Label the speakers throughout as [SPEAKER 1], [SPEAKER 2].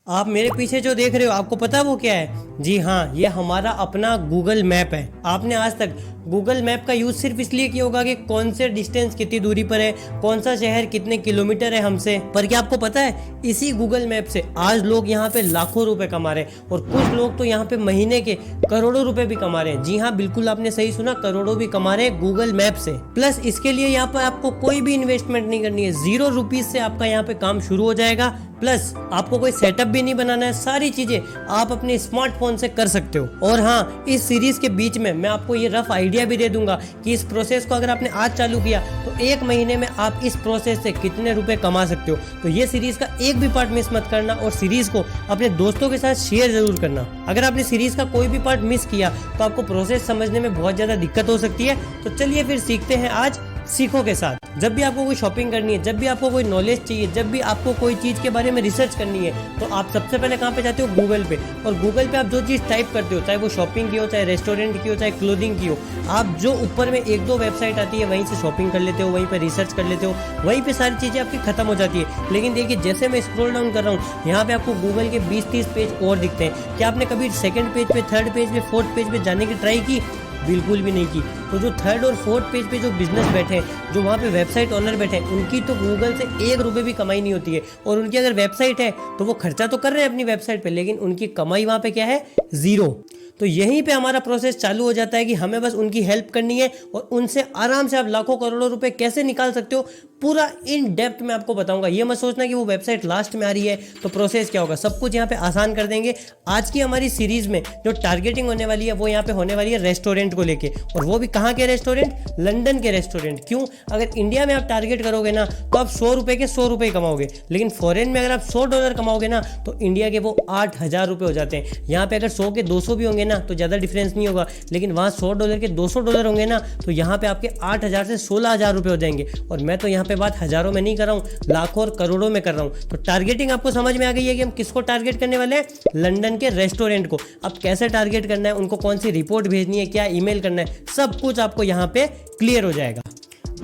[SPEAKER 1] आप मेरे पीछे जो देख रहे हो आपको पता है वो क्या है? जी हाँ, ये हमारा अपना गूगल मैप है। आपने आज तक गूगल मैप का यूज़ सिर्फ इसलिए किया होगा कि कौन से डिस्टेंस कितनी दूरी पर है, कौन सा शहर कितने किलोमीटर है हमसे। पर क्या आपको पता है इसी गूगल मैप से आज लोग यहाँ पे लाखों रुपए कमा रहे हैं और कुछ लोग तो यहाँ पे महीने के करोड़ों रुपए भी कमा रहे हैं। जी हाँ, बिल्कुल आपने सही सुना, करोड़ों भी कमा रहे हैं गूगल मैप से। प्लस इसके लिए यहाँ पर आपको कोई भी इन्वेस्टमेंट नहीं करनी है, 0 रुपीज से आपका यहाँ पे काम शुरू हो जाएगा। प्लस आपको कोई सेटअप भी नहीं बनाना है, सारी चीजें आप अपने स्मार्टफोन से कर सकते हो। और हाँ, इस सीरीज के बीच में मैं आपको ये रफ आइडिया भी दे दूंगा कि इस प्रोसेस को अगर आपने आज चालू किया तो 1 महीने में आप इस प्रोसेस से कितने रुपए कमा सकते हो। तो ये सीरीज का एक भी पार्ट मिस मत करना और सीरीज को अपने दोस्तों के साथ शेयर जरूर करना। अगर आपने सीरीज का कोई भी पार्ट मिस किया तो आपको प्रोसेस समझने में बहुत ज्यादा दिक्कत हो सकती है। तो चलिए फिर सीखते हैं आज सीखो के साथ। जब भी आपको कोई शॉपिंग करनी है, जब भी आपको कोई नॉलेज चाहिए, जब भी आपको कोई चीज के बारे में रिसर्च करनी है, तो आप सबसे पहले कहाँ पे जाते हो? गूगल पे। और गूगल पे आप जो चीज टाइप करते हो, चाहे वो शॉपिंग की हो, चाहे रेस्टोरेंट की हो, चाहे क्लोथिंग की हो, आप जो ऊपर में 1-2 वेबसाइट आती है वहीं से शॉपिंग कर लेते हो, वहीं पे रिसर्च कर लेते हो, वहीं पे सारी चीजें आपकी खत्म हो जाती है। लेकिन देखिए, जैसे मैं स्क्रॉल डाउन कर रहा हूँ, यहाँ पे आपको गूगल के 20-30 पेज और दिखते हैं। क्या आपने कभी सेकंड पेज पे, थर्ड पेज पे, फोर्थ पेज पे जाने की ट्राई की? बिल्कुल भी नहीं की। तो जो थर्ड और फोर्थ पेज पे जो बिजनेस बैठे हैं, जो वहाँ पे वेबसाइट ओनर बैठे हैं, उनकी तो गूगल से 1 रुपये भी कमाई नहीं होती है। और उनकी अगर वेबसाइट है तो वो खर्चा तो कर रहे हैं अपनी वेबसाइट पे, लेकिन उनकी कमाई वहाँ पे क्या है? 0। तो यहीं पे हमारा प्रोसेस चालू हो जाता है कि हमें बस उनकी हेल्प करनी है और उनसे आराम से आप लाखों करोड़ों रुपए कैसे निकाल सकते हो, पूरा इन डेप्थ में आपको बताऊंगा। ये मत सोचना कि वो वेबसाइट लास्ट में आ रही है तो प्रोसेस क्या होगा, सब कुछ यहाँ पे आसान कर देंगे। आज की हमारी सीरीज में जो टारगेटिंग होने वाली है वो यहाँ पे होने वाली है रेस्टोरेंट को लेके। और वो भी कहाँ के रेस्टोरेंट? लंदन के रेस्टोरेंट। क्यों? अगर इंडिया में आप टारगेट करोगे ना तो आप 100 रुपए के 100 रुपए कमाओगे, लेकिन फॉरेन में अगर आप $100 कमाओगे ना तो इंडिया के वो 8,000 रुपए हो जाते हैं। यहाँ पे अगर 100 के 200 भी होंगे ना तो ज़्यादा डिफरेंस नहीं होगा, लेकिन वहाँ $100 के $200 होंगे ना तो यहाँ पे आपके 8,000 से 16,000 रुपए हो जाएंगे। और मैं तो यहाँ पे बात हजारों में नहीं कर रहा हूँ, लाखों और करोड़ों में कर रहा हूँ। तो टारगेटिंग आपको समझ में आ गई है कि हम किसको टारगेट करने वाले हैं? लंदन के रेस्टोरेंट को। अब कैसे टारगेट करना है, उनको कौन सी रिपोर्ट भेजनी है, क्या ईमेल करना है, सब कुछ आपको यहाँ पे क्लियर हो जाएगा।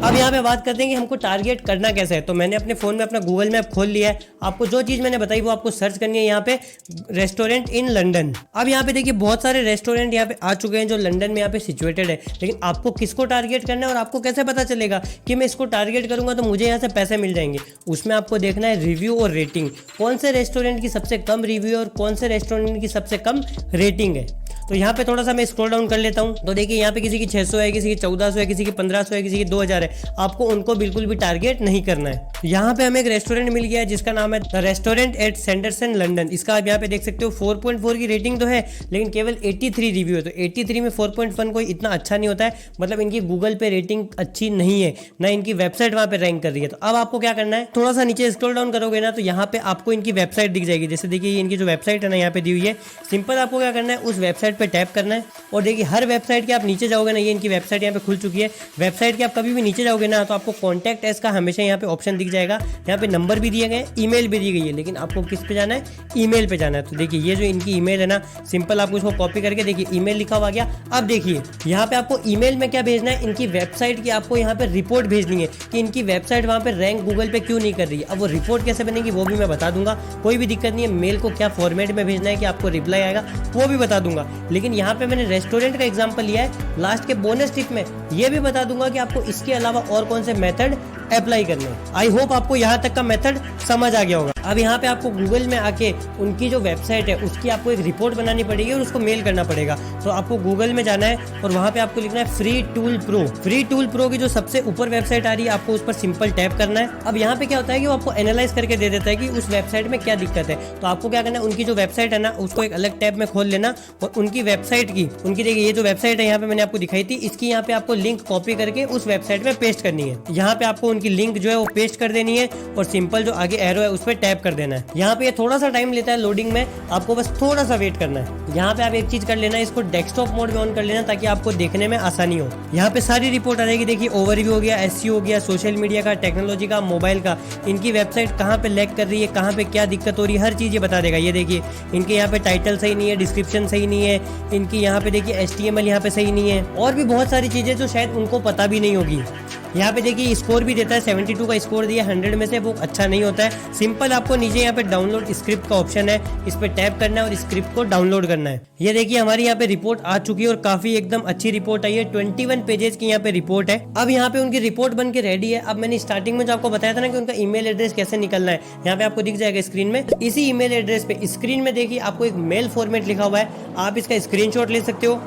[SPEAKER 1] अब यहाँ पे बात करते हैं कि हमको टारगेट करना कैसे है। तो मैंने अपने फ़ोन में अपना गूगल मैप खोल लिया है। आपको जो चीज़ मैंने बताई वो आपको सर्च करनी है यहाँ पे, रेस्टोरेंट इन लंदन। अब यहाँ पे देखिए बहुत सारे रेस्टोरेंट यहाँ पे आ चुके हैं जो लंदन में यहाँ पे सिचुएटेड है, लेकिन आपको किसको टारगेट करना है और आपको कैसे पता चलेगा कि मैं इसको टारगेट करूँगा तो मुझे यहाँ से पैसे मिल जाएंगे? उसमें आपको देखना है रिव्यू और रेटिंग, कौन से रेस्टोरेंट की सबसे कम रिव्यू और कौन से रेस्टोरेंट की सबसे कम रेटिंग है। तो यहाँ पे थोड़ा सा मैं स्क्रॉल डाउन कर लेता हूँ। तो देखिए यहाँ पे किसी की 600 है, किसी की 1400 है, किसी की 1500 है, किसी की 2000 है। आपको उनको बिल्कुल भी टारगेट नहीं करना है। यहाँ पे हमें एक रेस्टोरेंट मिल गया है जिसका नाम है द रेस्टोरेंट एट सेंडरसन लंदन। इसका आप यहाँ पे देख सकते हो 4.4 की रेटिंग तो है, लेकिन केवल 83 रिव्यू है। तो 83 में 4.1 कोई इतना अच्छा नहीं होता है, मतलब इनकी गूगल पे रेटिंग अच्छी नहीं है, ना इनकी वेबसाइट वहाँ पे रैंक कर रही है। तो अब आपको क्या करना है, थोड़ा सा नीचे स्क्रॉल डाउन करोगे ना तो यहाँ पे आपको इनकी वेबसाइट दिख जाएगी। जैसे देखिए इनकी जो वेबसाइट है ना यहाँ पे दी हुई है। सिंपल आपको क्या करना है, उस वेबसाइट पर टैप करना है। और देखिए हर वेबसाइट के आप नीचे जाओगे ना, ये इनकी वेबसाइट यहाँ पे खुल चुकी है। वेबसाइट के आप कभी भी नीचे जाओगे ना तो आपको कॉन्टैक्ट एस का हमेशा यहाँ पे ऑप्शन दिख जाएगा। यहाँ पे नंबर भी दिए गए, ईमेल भी दी गई है, लेकिन आपको किस पे जाना है? ईमेल पे जाना है। तो देखिए ये जो इनकी ईमेल है ना, सिंपल आपको इसको कॉपी करके देखिए ईमेल लिखा हुआ गया। अब देखिए यहाँ पे आपको ईमेल में क्या भेजना है, इनकी वेबसाइट की आपको यहाँ पे रिपोर्ट भेजनी है कि इनकी वेबसाइट वहाँ पे रैंक गूगल पे क्यों नहीं कर रही है। अब वो रिपोर्ट कैसे बनेगी वो भी मैं बता दूंगा, कोई भी दिक्कत नहीं है। मेल को क्या फॉर्मेट में भेजना है कि आपको रिप्लाई आएगा वो भी बता दूंगा। लेकिन यहाँ पे मैंने रेस्टोरेंट का एग्जाम्पल लिया है। लास्ट के बोनस टिप में ये भी बता दूंगा कि आपको इसके अलावा और कौन से मेथड अप्लाई करने हैं। आई होप आपको यहाँ तक का मेथड समझ आ गया होगा। अब यहाँ पे आपको गूगल में आके उनकी जो वेबसाइट है उसकी आपको एक रिपोर्ट बनानी पड़ेगी और उसको मेल करना पड़ेगा। तो आपको गूगल में जाना है और वहाँ पे आपको लिखना है free tool pro. Free tool pro की जो सबसे ऊपर वेबसाइट आ रही है आपको उस पर सिंपल टैप करना है। अब यहाँ पे क्या होता है कि वो आपको एनालाइज करके दे देता है कि उस वेबसाइट में क्या दिक्कत है। तो आपको क्या करना है, उनकी जो वेबसाइट है ना उसको एक अलग टैब में खोल लेना और उनकी वेबसाइट की, उनकी देखिए ये जो वेबसाइट है यहाँ पे मैंने आपको दिखाई थी, इसकी यहाँ पे आपको लिंक कॉपी करके उस वेबसाइट में पेस्ट करनी है। यहाँ पे आपको उनकी लिंक जो है वो पेस्ट कर देनी है और सिंपल जो आगे एरो है उस पर टैप कर देना है। यहाँ पे ये थोड़ा सा टाइम लेता है लोडिंग में, आपको बस थोड़ा सा वेट करना है। यहाँ पे आप एक चीज कर लेना, इसको डेस्कटॉप मोड में ऑन कर लेना ताकि आपको देखने में आसानी हो। यहाँ पे सारी रिपोर्ट आ जाएगी। देखिए ओवरव्यू हो गया, एसईओ हो गया, सोशल मीडिया का, टेक्नोलॉजी का, मोबाइल का, इनकी वेबसाइट कहाँ पे लैग कर रही है, कहाँ पे क्या दिक्कत हो रही है, हर चीज ये बता देगा। ये देखिए इनके यहाँ पे टाइटल सही नहीं है, डिस्क्रिप्शन सही नहीं है, इनकी यहाँ पे देखिए HTML यहाँ पे सही नहीं है, और भी बहुत सारी चीजें जो शायद उनको पता भी नहीं होगी। यहाँ पे देखिए स्कोर भी देता है, 72 का स्कोर दिया 100 में से, वो अच्छा नहीं होता है। सिंपल आपको नीचे यहाँ पे डाउनलोड स्क्रिप्ट का ऑप्शन है, इस पे टैप करना है और स्क्रिप्ट को डाउनलोड करना है। ये देखिए हमारी यहाँ पे रिपोर्ट आ चुकी है और काफी एकदम अच्छी रिपोर्ट आई है, 21 पेजेस की यहाँ पे रिपोर्ट है। अब यहाँ पे उनकी रिपोर्ट बन के रेडी है। अब मैंने स्टार्टिंग में जो आपको बताया था ना कि उनका ईमेल एड्रेस कैसे निकलना है, यहाँ पे आपको दिख जाएगा स्क्रीन में। इसी ईमेल एड्रेस पे स्क्रीन में देखिए आपको एक मेल फॉर्मेट लिखा हुआ है, आप इसका स्क्रीनशॉट ले सकते हो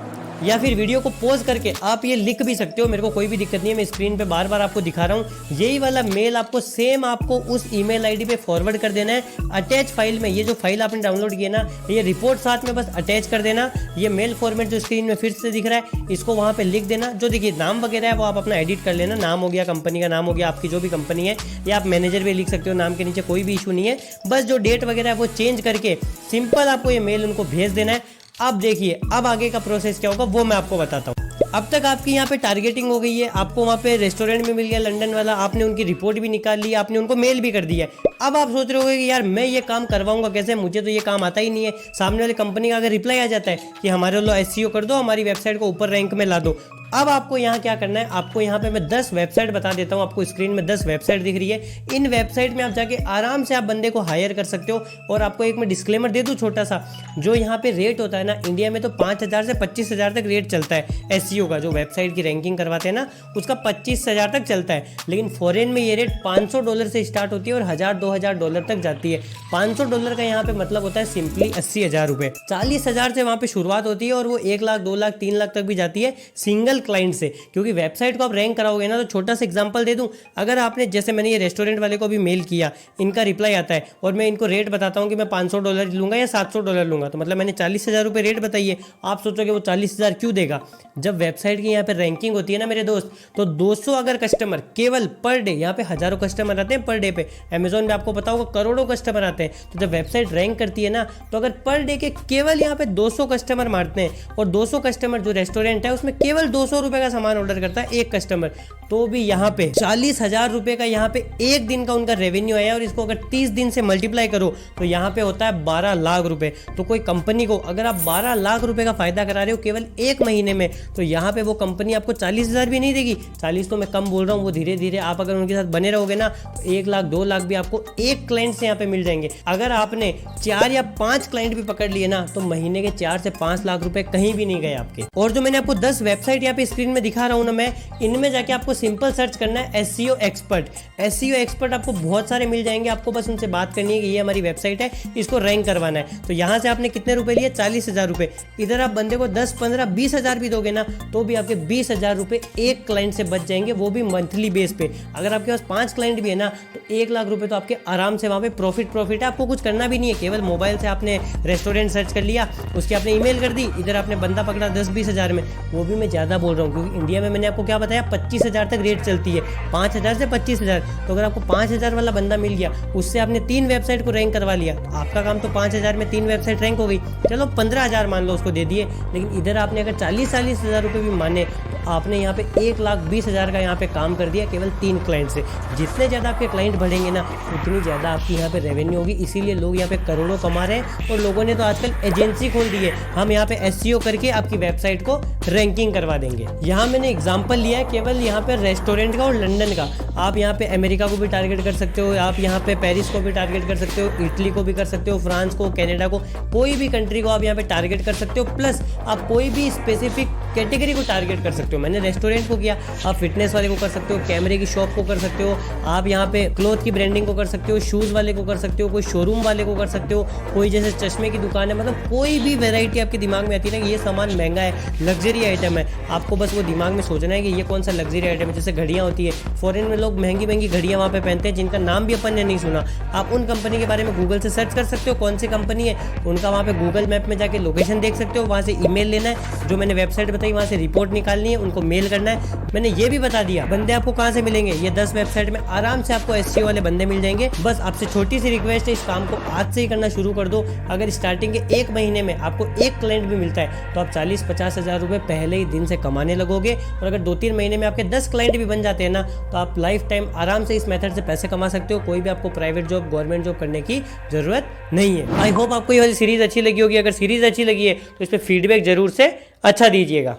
[SPEAKER 1] या फिर वीडियो को पॉज करके आप ये लिख भी सकते हो, मेरे को कोई भी दिक्कत नहीं है। मैं स्क्रीन पे बार बार आपको दिखा रहा हूँ। यही वाला मेल आपको सेम आपको उस ईमेल आईडी पे फॉरवर्ड कर देना है। अटैच फाइल में ये जो फाइल आपने डाउनलोड की है ना, ये रिपोर्ट साथ में बस अटैच कर देना। ये मेल फॉर्मेट जो स्क्रीन में फिर से दिख रहा है, इसको वहाँ पे लिख देना। जो देखिए नाम वगैरह है वो आप अपना एडिट कर लेना, नाम हो गया, कंपनी का नाम हो गया, आपकी जो भी कंपनी है, या आप मैनेजर भी लिख सकते हो नाम के नीचे, कोई भी इशू नहीं है। बस जो डेट वगैरह है वो चेंज करके सिंपल आपको ये मेल उनको भेज देना है। अब देखिए अब आगे का प्रोसेस क्या होगा वो मैं आपको बताता हूँ। अब तक आपकी यहाँ पे टारगेटिंग हो गई है, आपको वहाँ पे रेस्टोरेंट भी मिल गया लंदन वाला, आपने उनकी रिपोर्ट भी निकाल ली, आपने उनको मेल भी कर दिया है। अब आप सोच रहे होगे कि यार मैं ये काम करवाऊंगा कैसे, मुझे तो ये काम आता ही नहीं है। सामने वाली कंपनी का अगर रिप्लाई आ जाता है कि हमारे लो एसईओ कर दो, हमारी वेबसाइट को ऊपर रैंक में ला दो। अब आपको यहाँ क्या करना है, आपको यहाँ पे मैं 10 वेबसाइट बता देता हूँ। आपको स्क्रीन में 10 वेबसाइट दिख रही है, इन वेबसाइट में आप जाके आराम से आप बंदे को हायर कर सकते हो। और आपको एक मैं डिस्क्लेमर दे दूँ छोटा सा, जो यहाँ पे रेट होता है ना इंडिया में तो 5,000 से 25,000 तक रेट चलता है एसईओ का। जो वेबसाइट की रैंकिंग करवाते हैं ना उसका 25,000 तक चलता है, लेकिन फॉरेन में ये रेट $500 से स्टार्ट होती है और $1,000-2,000 तक जाती है। $500 का यहाँ पे मतलब होता है सिंपली 80,000 रुपये। 40,000 से वहाँ पे शुरुआत होती है और वो 1 लाख 2 लाख 3 लाख तक भी जाती है सिंगल क्लाइंट से। क्योंकि वेबसाइट को आप रैंक कराओगे ना, तो छोटा सा एग्जांपल दे दूं, अगर आपने जैसे मैंने ये रेस्टोरेंट वाले को भी मेल किया, इनका रिप्लाई आता है और मैं इनको रेट बताता हूं कि मैं $500 लूंगा या $700 लूंगा, तो मतलब मैंने 40,000 रुपये रेट बताइए। आप सोचोगे वो 40,000 क्यों देगा। जब वेबसाइट की यहाँ पे रैंकिंग होती है ना मेरे दोस्त, तो 200 अगर कस्टमर केवल पर डे, यहाँ पे हजारों कस्टमर आते हैं पर डे पे, अमेजोन में आपको पता होगा करोड़ों कस्टमर आते हैं। तो जब वेबसाइट रैंक करती है ना, तो अगर पर डे के केवल यहाँ पे 200 कस्टमर मारते हैं और 200 कस्टमर जो रेस्टोरेंट है उसमें केवल 200 रुपये का सामान ऑर्डर करता है एक कस्टमर, तो भी यहाँ पे 40,000 रुपए का यहाँ पे एक दिन का उनका रेवेन्यू आया। और इसको अगर 30 दिन से मल्टीप्लाई करो तो यहाँ पे होता है 12 लाख रुपए। तो कोई कंपनी को अगर आप 12 लाख रुपए का फायदा करा रहे हो केवल एक महीने में, तो यहाँ पे वो कंपनी आपको 40,000 भी नहीं देगी। 40 तो मैं कम बोल रहा हूँ, वो धीरे धीरे आप अगर उनके साथ बने रहोगे ना, 1 लाख 2 लाख भी आपको एक क्लाइंट से यहाँ पे मिल जाएंगे। अगर आपने 4 या 5 क्लाइंट भी पकड़ लिए ना, तो महीने के 4 से 5 लाख रुपए कहीं भी नहीं गए आपके। और जो मैंने आपको 10 वेबसाइट यहाँ पे स्क्रीन में दिखा रहा हूँ ना मैं, इनमें जाके आपको सिंपल सर्च करना है एसईओ एक्सपर्ट। एसईओ एक्सपर्ट आपको बहुत सारे मिल जाएंगे, आपको बस उनसे बात करनी है कि ये हमारी वेबसाइट है, इसको रैंक करवाना है। तो यहाँ से आपने कितने रुपए लिए, 40,000 रुपए। इधर आप बंदे को 10, 15, 20,000 भी दोगे ना, तो भी आपके 20,000 रुपए एक क्लाइंट से बच जाएंगे, वो भी मंथली बेस पे। अगर आपके पास 5 क्लाइंट भी है ना, तो 1 लाख रुपए तो आपके आराम से वहाँ पे प्रॉफिट है। आपको कुछ करना भी नहीं है, केवल मोबाइल से आपने रेस्टोरेंट सर्च कर लिया, उसकी आपने ईमेल कर दी, इधर आपने बंदा पकड़ा 10-20 हज़ार में। वो भी मैं ज़्यादा बोल रहा हूँ क्योंकि इंडिया में मैंने आपको क्या बताया 25,000 तक रेट चलती है, 5,000 से 25,000। तो अगर आपको 5,000 वाला बंदा मिल गया, उससे आपने 3 वेबसाइट को रैंक करवा लिया, तो आपका काम तो 5,000 में 3 वेबसाइट रैंक हो गई। चलो 15,000 मान लो उसको दे दिए, लेकिन इधर आपने अगर 40,000 रुपये भी माने, तो आपने यहाँ पे 1,20,000 का यहाँ पे काम कर दिया केवल 3 क्लाइंट से। जितने ज़्यादा आपके क्लाइंट बढ़ेंगे ना, उतनी ज़्यादा आपकी यहाँ पे रेवेन्यू होगी। इसीलिए लोग यहाँ पे करोड़ों कमा रहे हैं और लोगों ने तो आजकल एजेंसी खोल दी है, हम यहाँ पे एसईओ करके आपकी वेबसाइट को रैंकिंग करवा देंगे। यहाँ मैंने एग्जाम्पल लिया है केवल यहाँ पे रेस्टोरेंट का और लंदन का। आप यहाँ पे अमेरिका को भी टारगेट कर सकते हो, आप यहाँ पे पेरिस को भी टारगेट कर सकते हो, इटली को भी कर सकते हो, फ्रांस को, कनाडा को, कोई भी कंट्री को आप यहाँ पे टारगेट कर सकते हो। प्लस आप कोई भी स्पेसिफिक कैटेगरी को टारगेट कर सकते हो। मैंने रेस्टोरेंट को किया, आप फिटनेस वाले को कर सकते हो, कैमरे की शॉप को कर सकते हो, आप यहाँ पे क्लोथ की ब्रांडिंग को कर सकते हो, शूज़ वाले को कर सकते हो, कोई शोरूम वाले को कर सकते हो, कोई जैसे चश्मे की दुकान है, मतलब कोई भी वैरायटी आपके दिमाग में आती है ना, ये सामान महंगा है, लग्जरी आइटम है, आपको बस वो दिमाग में सोचना है कि ये कौन सा लग्जरी आइटम है। जैसे घड़ियाँ होती है, फॉरेन में लोग महंगी महंगी घड़ियाँ वहाँ पे पहनते हैं जिनका नाम भी अपन ने नहीं सुना। आप उन कंपनी के बारे में गूगल से सर्च कर सकते हो, कौन सी कंपनी है, उनका वहाँ पे गूगल मैप में जाके लोकेशन देख सकते हो, वहाँ से ईमेल लेना है, जो मैंने वेबसाइट बताई वहाँ से रिपोर्ट निकालनी है, उनको मेल करना है। मैंने ये भी बता दिया बंदे आपको कहाँ से मिलेंगे, ये 10 वेबसाइट में आराम से आपको एसईओ वाले बंदे मिल जाएंगे। बस आपसे छोटी सी रिक्वेस्ट है, इस काम को आज से ही करना शुरू कर दो। अगर स्टार्टिंग के 1 महीने में आपको 1 क्लाइंट भी मिलता है, तो आप 40-50 हज़ार रुपये पहले ही दिन से कमाने लगोगे। और अगर 2-3 महीने में आपके 10 क्लाइंट भी बन जाते हैं ना, तो आप लाइफ टाइम आराम से इस मेथड से पैसे कमा सकते हो। कोई भी आपको प्राइवेट जॉब, गवर्नमेंट जॉब करने की जरूरत नहीं है। आई होप आपको ये वाली सीरीज अच्छी लगी होगी। अगर सीरीज अच्छी लगी है तो इस पर फीडबैक जरूर से अच्छा दीजिएगा।